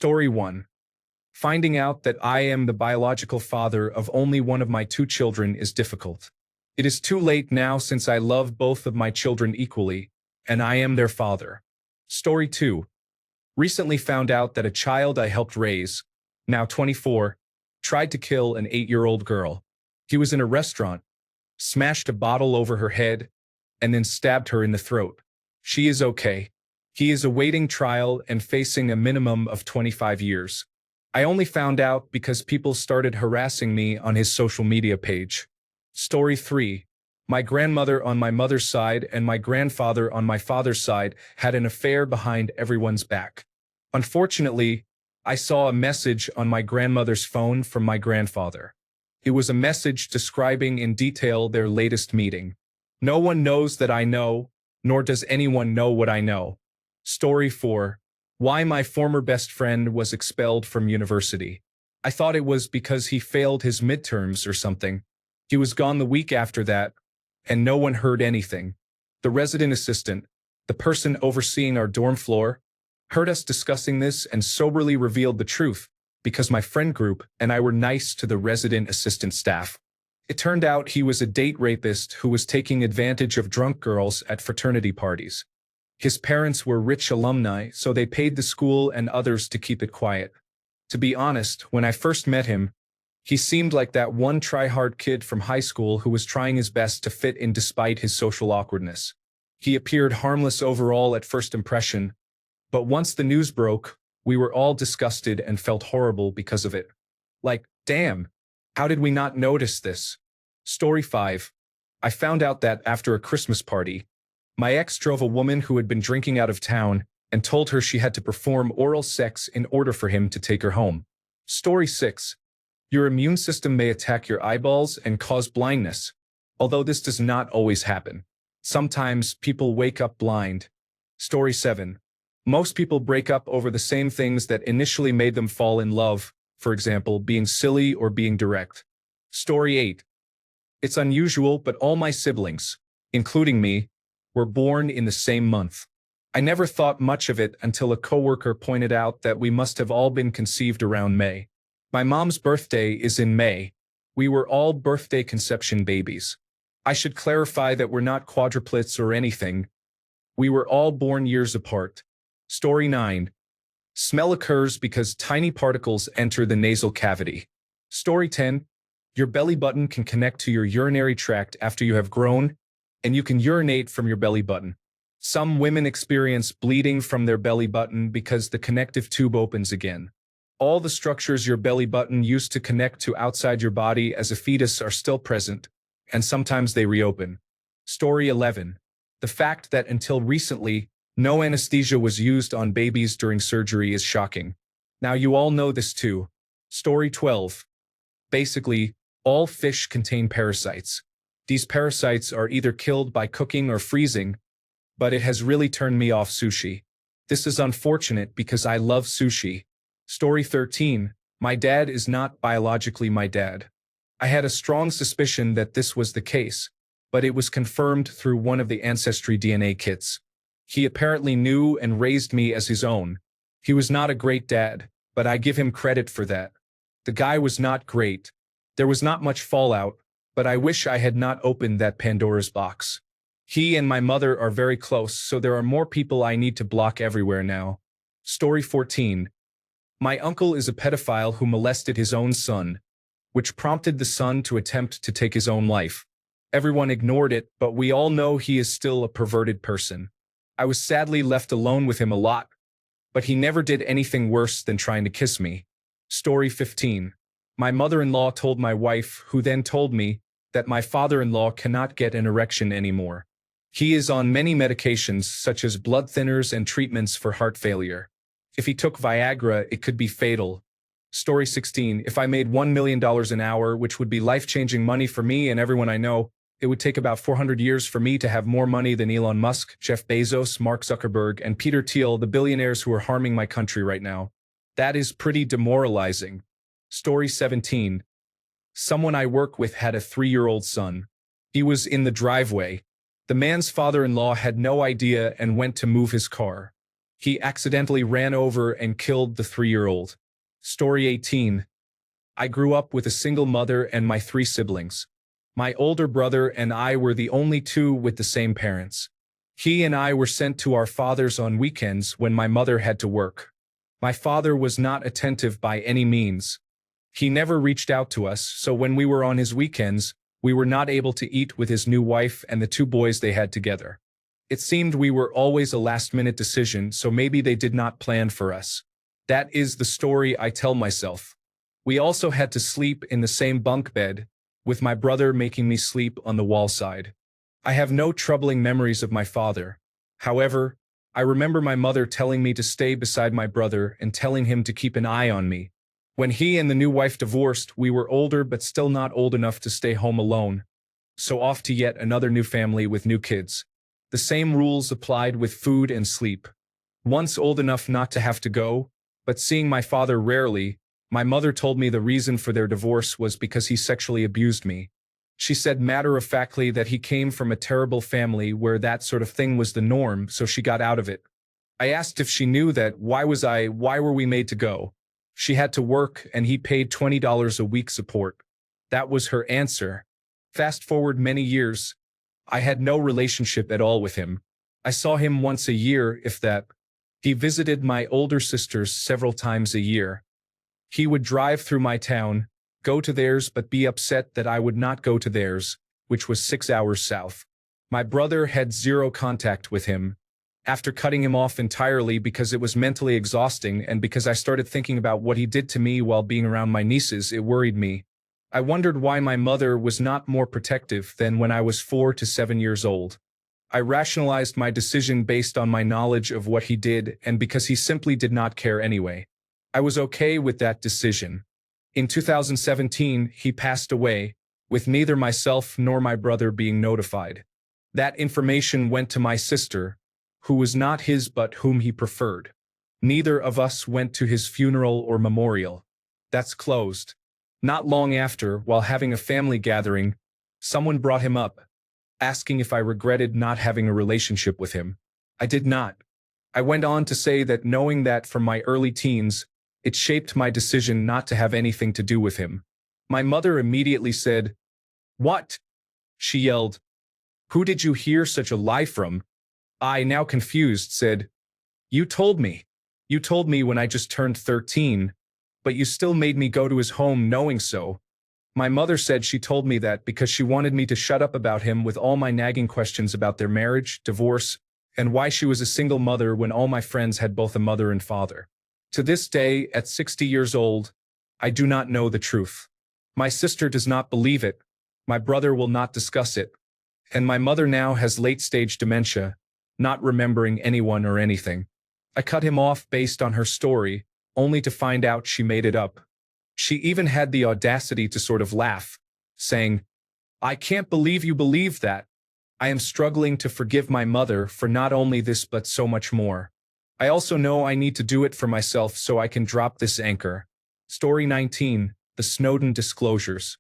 Story 1. Finding out that I am the biological father of only one of my two children is difficult. It is too late now since I love both of my children equally, and I am their father. Story 2. Recently found out that a child I helped raise, now 24, tried to kill an 8-year-old girl. He was in a restaurant, smashed a bottle over her head, and then stabbed her in the throat. She is okay. He is awaiting trial and facing a minimum of 25 years. I only found out because people started harassing me on his social media page. Story 3. My grandmother on my mother's side and my grandfather on my father's side had an affair behind everyone's back. Unfortunately, I saw a message on my grandmother's phone from my grandfather. It was a message describing in detail their latest meeting. No one knows that I know, nor does anyone know what I know. Story 4. Why my former best friend was expelled from university. I thought it was because he failed his midterms or something. He was gone the week after that, and no one heard anything. The resident assistant, the person overseeing our dorm floor, heard us discussing this and soberly revealed the truth because my friend group and I were nice to the resident assistant staff. It turned out he was a date rapist who was taking advantage of drunk girls at fraternity parties. His parents were rich alumni, so they paid the school and others to keep it quiet. To be honest, when I first met him, he seemed like that one try-hard kid from high school who was trying his best to fit in despite his social awkwardness. He appeared harmless overall at first impression, but once the news broke, we were all disgusted and felt horrible because of it. Like, damn, how did we not notice this? Story 5. I found out that after a Christmas party, my ex drove a woman who had been drinking out of town and told her she had to perform oral sex in order for him to take her home. Story 6. Your immune system may attack your eyeballs and cause blindness, although this does not always happen. Sometimes people wake up blind. Story 7. Most people break up over the same things that initially made them fall in love, for example, being silly or being direct. Story 8. It's unusual, but all my siblings, including me, were born in the same month. I never thought much of it until a coworker pointed out that we must have all been conceived around May. My mom's birthday is in May. We were all birthday conception babies. I should clarify that we're not quadruplets or anything. We were all born years apart. Story 9. Smell occurs because tiny particles enter the nasal cavity. Story 10. Your belly button can connect to your urinary tract after you have grown, and you can urinate from your belly button. Some women experience bleeding from their belly button because the connective tube opens again. All the structures your belly button used to connect to outside your body as a fetus are still present, and sometimes they reopen. Story 11. The fact that until recently, no anesthesia was used on babies during surgery is shocking. Now you all know this too. Story 12. Basically, all fish contain parasites. These parasites are either killed by cooking or freezing, but it has really turned me off sushi. This is unfortunate because I love sushi. Story 13. My dad is not biologically my dad. I had a strong suspicion that this was the case, but it was confirmed through one of the Ancestry DNA kits. He apparently knew and raised me as his own. He was not a great dad, but I give him credit for that. The guy was not great. There was not much fallout, but I wish I had not opened that Pandora's box. He and my mother are very close, so there are more people I need to block everywhere now. Story 14. My uncle is a pedophile who molested his own son, which prompted the son to attempt to take his own life. Everyone ignored it, but we all know he is still a perverted person. I was sadly left alone with him a lot, but he never did anything worse than trying to kiss me. Story 15. My mother-in-law told my wife, who then told me, that my father-in-law cannot get an erection anymore. He is on many medications such as blood thinners and treatments for heart failure. If he took Viagra, it could be fatal. Story 16. If I made $1 million an hour, which would be life-changing money for me and everyone I know, it would take about 400 years for me to have more money than Elon Musk, Jeff Bezos, Mark Zuckerberg, and Peter Thiel, the billionaires who are harming my country right now. That is pretty demoralizing. Story 17. Someone I work with had a 3-year-old son. He was in the driveway. The man's father-in-law had no idea and went to move his car. He accidentally ran over and killed the 3-year-old. Story 18. I grew up with a single mother and my 3 siblings. My older brother and I were the only 2 with the same parents. He and I were sent to our fathers on weekends when my mother had to work. My father was not attentive by any means. He never reached out to us, so when we were on his weekends, we were not able to eat with his new wife and the 2 boys they had together. It seemed we were always a last-minute decision, so maybe they did not plan for us. That is the story I tell myself. We also had to sleep in the same bunk bed, with my brother making me sleep on the wall side. I have no troubling memories of my father. However, I remember my mother telling me to stay beside my brother and telling him to keep an eye on me. When he and the new wife divorced, we were older but still not old enough to stay home alone. So off to yet another new family with new kids. The same rules applied with food and sleep. Once old enough not to have to go, but seeing my father rarely, my mother told me the reason for their divorce was because he sexually abused me. She said matter-of-factly that he came from a terrible family where that sort of thing was the norm, so she got out of it. I asked if she knew that, why were we made to go? She had to work and he paid $20 a week support. That was her answer. Fast forward many years. I had no relationship at all with him. I saw him once a year, if that. He visited my older sisters several times a year. He would drive through my town, go to theirs but be upset that I would not go to theirs, which was 6 hours south. My brother had zero contact with him. After cutting him off entirely because it was mentally exhausting and because I started thinking about what he did to me while being around my nieces, it worried me. I wondered why my mother was not more protective than when I was 4 to 7 years old. I rationalized my decision based on my knowledge of what he did and because he simply did not care anyway. I was okay with that decision. In 2017, he passed away, with neither myself nor my brother being notified. That information went to my sister, who was not his but whom he preferred. Neither of us went to his funeral or memorial. That's closed. Not long after, while having a family gathering, someone brought him up, asking if I regretted not having a relationship with him. I did not. I went on to say that knowing that from my early teens, it shaped my decision not to have anything to do with him. My mother immediately said, "What?" She yelled, "Who did you hear such a lie from?" I, now confused, said, "You told me. You told me when I just turned 13, but you still made me go to his home knowing so." My mother said she told me that because she wanted me to shut up about him with all my nagging questions about their marriage, divorce, and why she was a single mother when all my friends had both a mother and father. To this day, at 60 years old, I do not know the truth. My sister does not believe it, my brother will not discuss it, and my mother now has late-stage dementia, not remembering anyone or anything. I cut him off based on her story, only to find out she made it up. She even had the audacity to sort of laugh, saying, "I can't believe you believe that. I am struggling to forgive my mother for not only this but so much more. I also know I need to do it for myself so I can drop this anchor." Story 19, The Snowden Disclosures.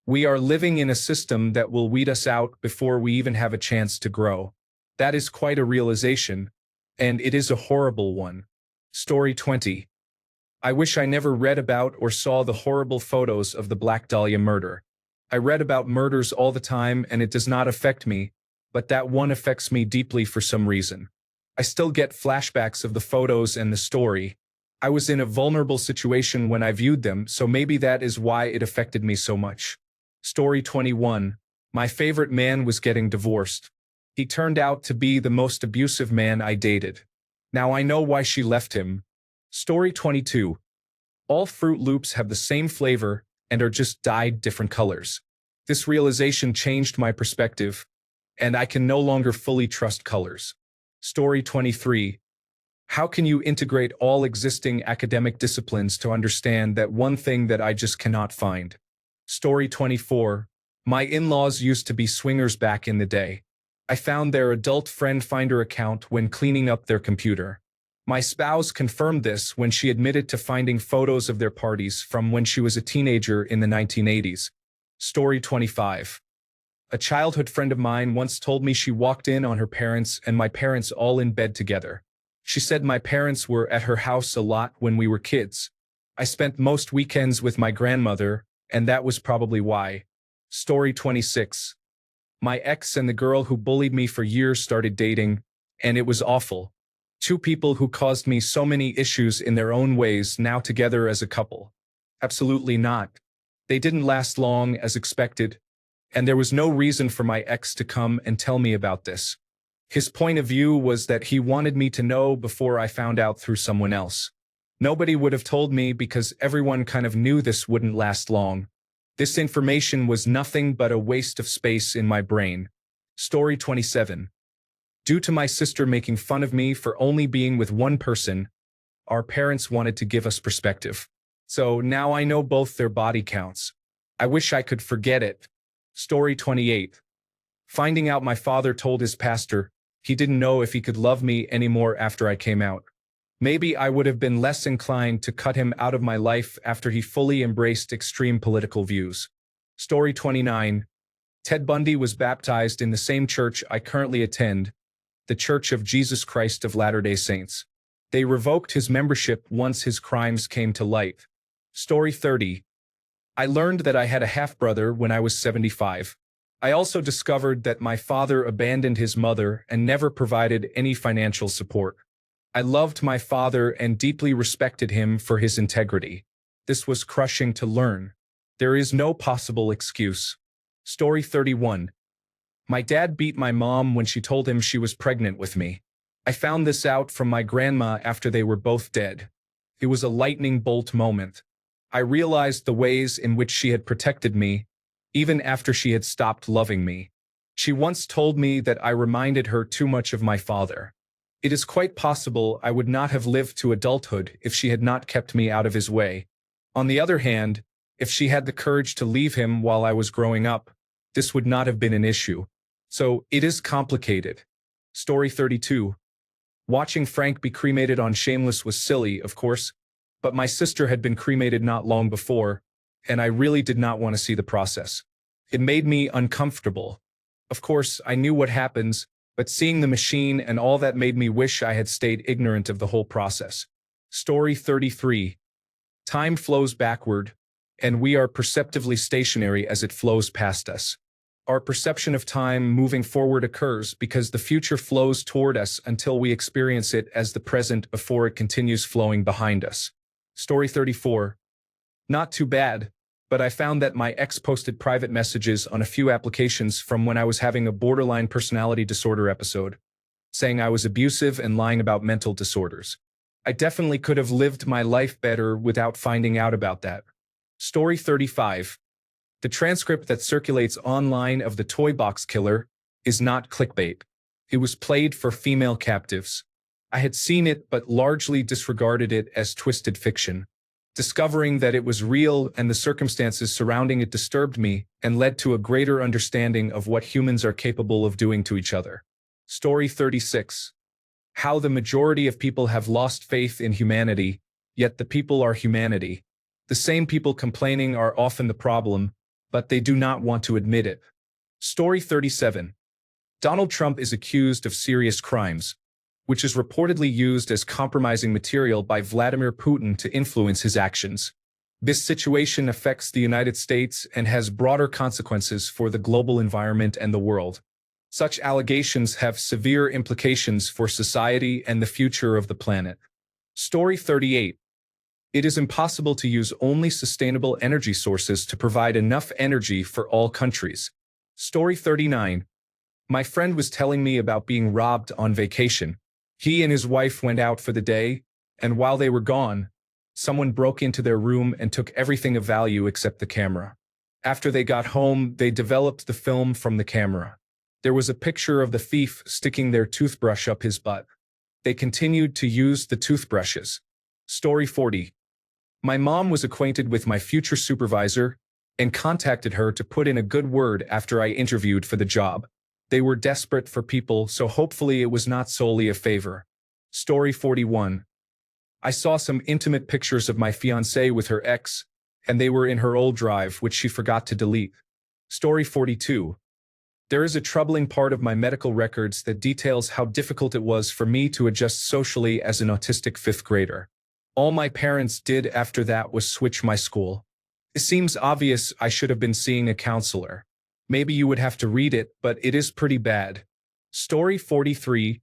We are living in a system that will weed us out before we even have a chance to grow. That is quite a realization, and it is a horrible one. Story 20. I wish I never read about or saw the horrible photos of the Black Dahlia murder. I read about murders all the time and it does not affect me, but that one affects me deeply for some reason. I still get flashbacks of the photos and the story. I was in a vulnerable situation when I viewed them, so maybe that is why it affected me so much. Story 21. My favorite man was getting divorced. He turned out to be the most abusive man I dated. Now I know why she left him. Story 22. All Fruit Loops have the same flavor and are just dyed different colors. This realization changed my perspective, and I can no longer fully trust colors. Story 23. How can you integrate all existing academic disciplines to understand that one thing that I just cannot find? Story 24. My in-laws used to be swingers back in the day. I found their adult friend finder account when cleaning up their computer. My spouse confirmed this when she admitted to finding photos of their parties from when she was a teenager in the 1980s. Story 25. A childhood friend of mine once told me she walked in on her parents and my parents all in bed together. She said my parents were at her house a lot when we were kids. I spent most weekends with my grandmother, and that was probably why. Story 26. My ex and the girl who bullied me for years started dating, and it was awful. Two people who caused me so many issues in their own ways now together as a couple. Absolutely not. They didn't last long as expected, and there was no reason for my ex to come and tell me about this. His point of view was that he wanted me to know before I found out through someone else. Nobody would have told me because everyone kind of knew this wouldn't last long. This information was nothing but a waste of space in my brain. Story 27. Due to my sister making fun of me for only being with one person, our parents wanted to give us perspective. So now I know both their body counts. I wish I could forget it. Story 28. Finding out my father told his pastor he didn't know if he could love me anymore after I came out. Maybe I would have been less inclined to cut him out of my life after he fully embraced extreme political views. Story 29. Ted Bundy was baptized in the same church I currently attend, the Church of Jesus Christ of Latter-day Saints. They revoked his membership once his crimes came to light. Story 30. I learned that I had a half-brother when I was 75. I also discovered that my father abandoned his mother and never provided any financial support. I loved my father and deeply respected him for his integrity. This was crushing to learn. There is no possible excuse. Story 31. My dad beat my mom when she told him she was pregnant with me. I found this out from my grandma after they were both dead. It was a lightning bolt moment. I realized the ways in which she had protected me, even after she had stopped loving me. She once told me that I reminded her too much of my father. It is quite possible I would not have lived to adulthood if she had not kept me out of his way. On the other hand, if she had the courage to leave him while I was growing up, this would not have been an issue. So, it is complicated. Story 32. Watching Frank be cremated on Shameless was silly, of course, but my sister had been cremated not long before, and I really did not want to see the process. It made me uncomfortable. Of course, I knew what happens, but seeing the machine and all that made me wish I had stayed ignorant of the whole process. Story 33. Time flows backward, and we are perceptively stationary as it flows past us. Our perception of time moving forward occurs because the future flows toward us until we experience it as the present before it continues flowing behind us. Story 34. Not too bad, but I found that my ex posted private messages on a few applications from when I was having a borderline personality disorder episode, saying I was abusive and lying about mental disorders. I definitely could have lived my life better without finding out about that. Story 35. The transcript that circulates online of the toy box killer is not clickbait. It was played for female captives. I had seen it but largely disregarded it as twisted fiction. Discovering that it was real and the circumstances surrounding it disturbed me and led to a greater understanding of what humans are capable of doing to each other. Story 36. How the majority of people have lost faith in humanity, yet the people are humanity. The same people complaining are often the problem, but they do not want to admit it. Story 37. Donald Trump is accused of serious crimes, which is reportedly used as compromising material by Vladimir Putin to influence his actions. This situation affects the United States and has broader consequences for the global environment and the world. Such allegations have severe implications for society and the future of the planet. Story 38. It is impossible to use only sustainable energy sources to provide enough energy for all countries. Story 39. My friend was telling me about being robbed on vacation. He and his wife went out for the day, and while they were gone, someone broke into their room and took everything of value except the camera. After they got home, they developed the film from the camera. There was a picture of the thief sticking their toothbrush up his butt. They continued to use the toothbrushes. Story 40. My mom was acquainted with my future supervisor and contacted her to put in a good word after I interviewed for the job. They were desperate for people, so hopefully it was not solely a favor. Story 41. I saw some intimate pictures of my fiancée with her ex, and they were in her old drive, which she forgot to delete. Story 42. There is a troubling part of my medical records that details how difficult it was for me to adjust socially as an autistic fifth grader. All my parents did after that was switch my school. It seems obvious I should have been seeing a counselor. Maybe you would have to read it, but it is pretty bad. Story 43.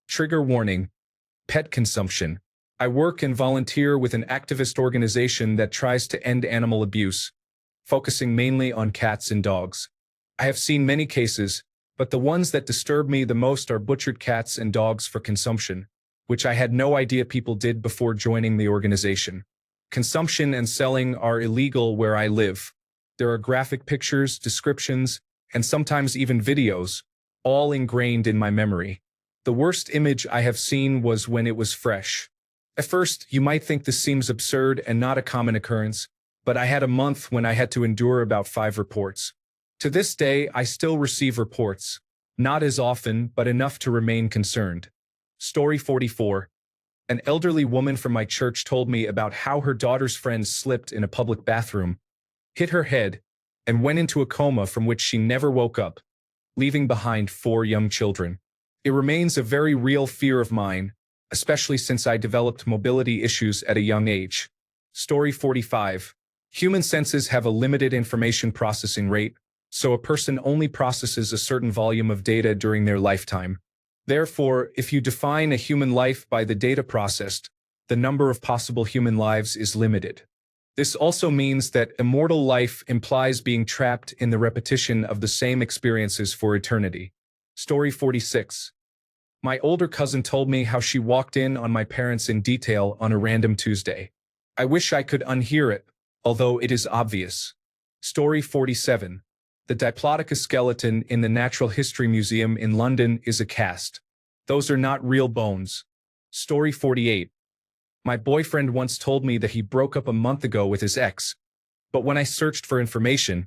Trigger warning. Pet consumption. I work and volunteer with an activist organization that tries to end animal abuse, focusing mainly on cats and dogs. I have seen many cases, but the ones that disturb me the most are butchered cats and dogs for consumption, which I had no idea people did before joining the organization. Consumption and selling are illegal where I live. There are graphic pictures, descriptions, and sometimes even videos, all ingrained in my memory. The worst image I have seen was when it was fresh. At first, you might think this seems absurd and not a common occurrence, but I had a month when I had to endure about 5 reports. To this day, I still receive reports. Not as often, but enough to remain concerned. Story 44. An elderly woman from my church told me about how her daughter's friend slipped in a public bathroom, hit her head, and went into a coma from which she never woke up, leaving behind 4 young children. It remains a very real fear of mine, especially since I developed mobility issues at a young age. Story 45. Human senses have a limited information processing rate, so a person only processes a certain volume of data during their lifetime. Therefore, if you define a human life by the data processed, the number of possible human lives is limited. This also means that immortal life implies being trapped in the repetition of the same experiences for eternity. Story 46. My older cousin told me how she walked in on my parents in detail on a random Tuesday. I wish I could unhear it, although it is obvious. Story 47. The Diplodocus skeleton in the Natural History Museum in London is a cast. Those are not real bones. Story 48. My boyfriend once told me that he broke up a month ago with his ex, but when I searched for information,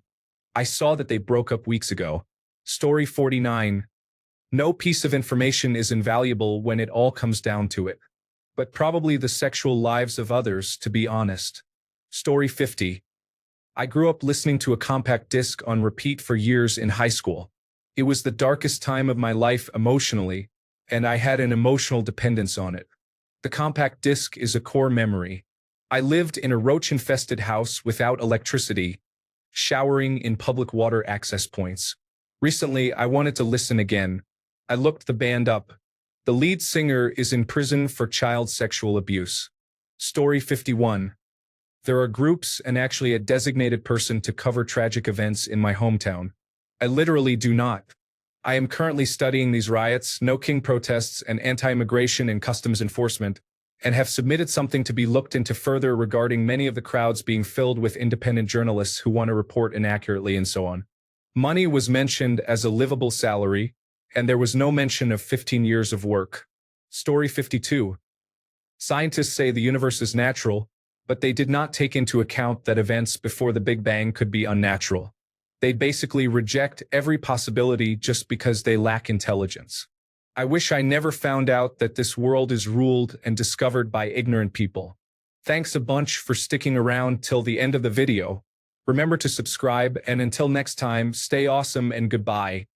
I saw that they broke up weeks ago. Story 49. No piece of information is invaluable when it all comes down to it, but probably the sexual lives of others, to be honest. Story 50. I grew up listening to a compact disc on repeat for years in high school. It was the darkest time of my life emotionally, and I had an emotional dependence on it. The compact disc is a core memory. I lived in a roach-infested house without electricity, showering in public water access points. Recently, I wanted to listen again. I looked the band up. The lead singer is in prison for child sexual abuse. Story 51. There are groups and actually a designated person to cover tragic events in my hometown. I literally do not. I am currently studying these riots, No King protests, and anti-immigration and customs enforcement, and have submitted something to be looked into further regarding many of the crowds being filled with independent journalists who want to report inaccurately and so on. Money was mentioned as a livable salary, and there was no mention of 15 years of work. Story 52. Scientists say the universe is natural, but they did not take into account that events before the Big Bang could be unnatural. They basically reject every possibility just because they lack intelligence. I wish I never found out that this world is ruled and discovered by ignorant people. Thanks a bunch for sticking around till the end of the video. Remember to subscribe, and until next time, stay awesome and goodbye.